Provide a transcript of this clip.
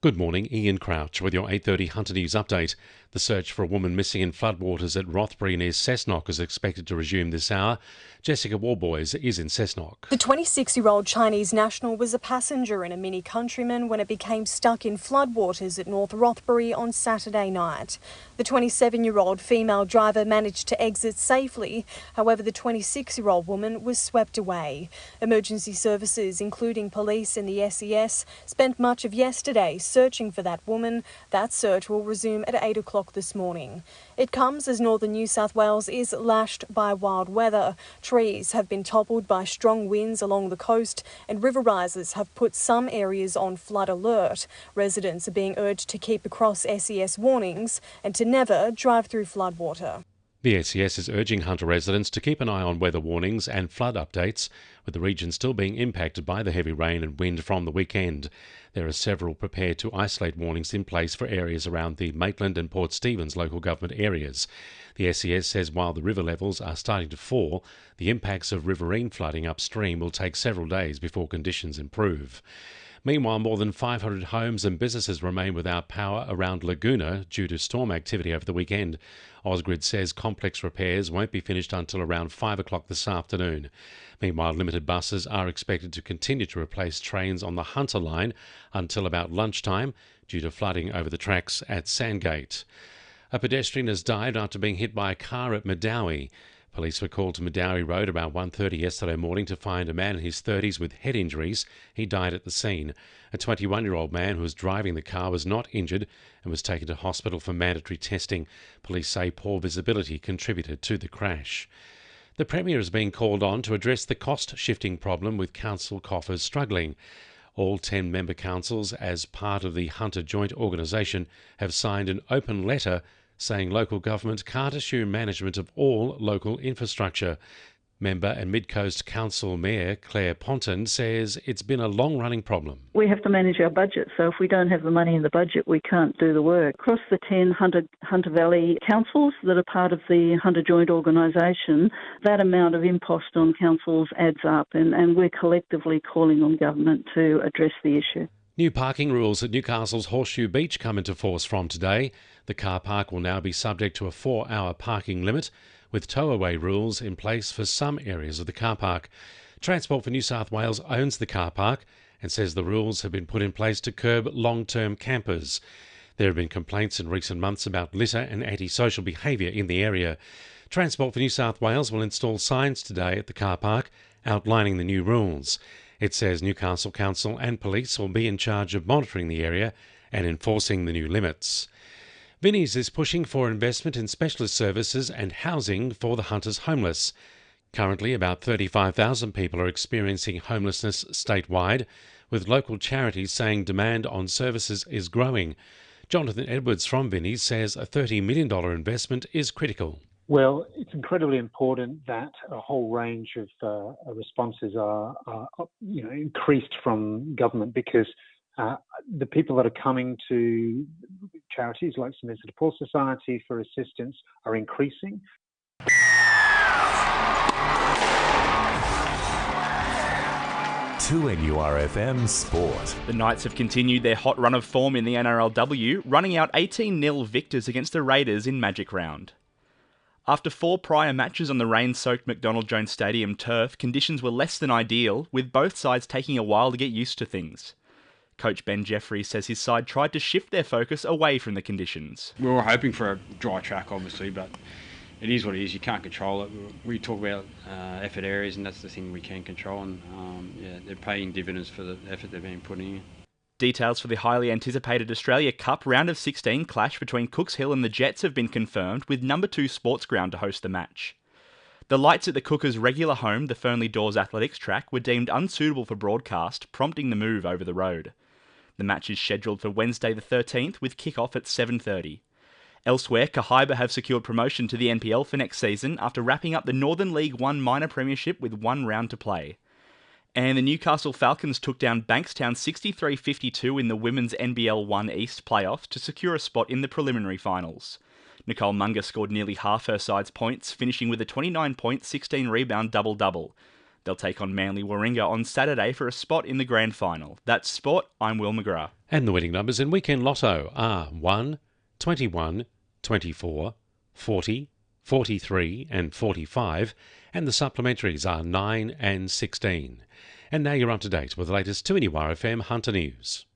Good morning, Ian Crouch with your 8:30 Hunter News update. The search for a woman missing in floodwaters at Rothbury near Cessnock is expected to resume this hour. Jessica Warboys is in Cessnock. The 26-year-old Chinese national was a passenger in a Mini Countryman when it became stuck in floodwaters at North Rothbury on Saturday night. The 27-year-old female driver managed to exit safely. However, the 26-year-old woman was swept away. Emergency services, including police and the SES, spent much of yesterday searching for that woman. That search will resume at 8 o'clock this morning. It comes as northern New South Wales is lashed by wild weather. Trees have been toppled by strong winds along the coast, and river rises have put some areas on flood alert. Residents are being urged to keep across SES warnings and to never drive through floodwater. The SES is urging Hunter residents to keep an eye on weather warnings and flood updates, with the region still being impacted by the heavy rain and wind from the weekend. There are several prepare to isolate warnings in place for areas around the Maitland and Port Stephens local government areas. The SES says while the river levels are starting to fall, the impacts of riverine flooding upstream will take several days before conditions improve. Meanwhile, more than 500 homes and businesses remain without power around Laguna due to storm activity over the weekend. Ausgrid says complex repairs won't be finished until around 5 o'clock this afternoon. Meanwhile, limited buses are expected to continue to replace trains on the Hunter line until about lunchtime due to flooding over the tracks at Sandgate. A pedestrian has died after being hit by a car at Medowie. Police were called to Medowie Road about 1:30 yesterday morning to find a man in his 30s with head injuries. He died at the scene. A 21-year-old man who was driving the car was not injured and was taken to hospital for mandatory testing. Police say poor visibility contributed to the crash. The Premier is being called on to address the cost-shifting problem with council coffers struggling. All 10 member councils, as part of the Hunter Joint Organisation, have signed an open letter saying local government can't assume management of all local infrastructure. Member and Mid-Coast Council Mayor Claire Ponton says it's been a long-running problem. We have to manage our budget, so if we don't have the money in the budget, we can't do the work. Across the 10 Hunter Valley councils that are part of the Hunter Joint Organisation, that amount of impost on councils adds up, and we're collectively calling on government to address the issue. New parking rules at Newcastle's Horseshoe Beach come into force from today. The car park will now be subject to a 4-hour parking limit, with tow-away rules in place for some areas of the car park. Transport for New South Wales owns the car park and says the rules have been put in place to curb long-term campers. There have been complaints in recent months about litter and antisocial behaviour in the area. Transport for New South Wales will install signs today at the car park outlining the new rules. It says Newcastle Council and police will be in charge of monitoring the area and enforcing the new limits. Vinnie's is pushing for investment in specialist services and housing for the Hunters homeless. Currently, about 35,000 people are experiencing homelessness statewide, with local charities saying demand on services is growing. Jonathan Edwards from Vinnie's says a $30 million investment is critical. Well, it's incredibly important that a whole range of responses are increased from government, because the people that are coming to charities like Submissive to Poor Society for assistance are increasing. 2NURFM Sport. The Knights have continued their hot run of form in the NRLW, running out 18-0 victors against the Raiders in Magic Round. After 4 prior matches on the rain-soaked McDonald Jones Stadium turf, conditions were less than ideal, with both sides taking a while to get used to things. Coach Ben Jeffrey says his side tried to shift their focus away from the conditions. We were hoping for a dry track, obviously, but it is what it is. You can't control it. We talk about effort areas, and that's the thing we can control, and they're paying dividends for the effort they've been putting in. Details for the highly anticipated Australia Cup round of 16 clash between Cooks Hill and the Jets have been confirmed, with number 2 Sports Ground to host the match. The lights at the Cookers' regular home, the Fernley Dawes Athletics track, were deemed unsuitable for broadcast, prompting the move over the road. The match is scheduled for Wednesday the 13th, with kick-off at 7:30. Elsewhere, Cahaiba have secured promotion to the NPL for next season after wrapping up the Northern League 1 minor premiership with 1 round to play. And the Newcastle Falcons took down Bankstown 63-52 in the Women's NBL 1 East playoffs to secure a spot in the preliminary finals. Nicole Munger scored nearly half her side's points, finishing with a 29-point, 16-rebound double-double. They'll take on Manly Warringah on Saturday for a spot in the grand final. That's Sport, I'm Will McGrath. And the winning numbers in Weekend Lotto are 1, 21, 24, 40, 43 and 45, and the supplementaries are 9 and 16. And now you're up to date with the latest 2NURFM Hunter News.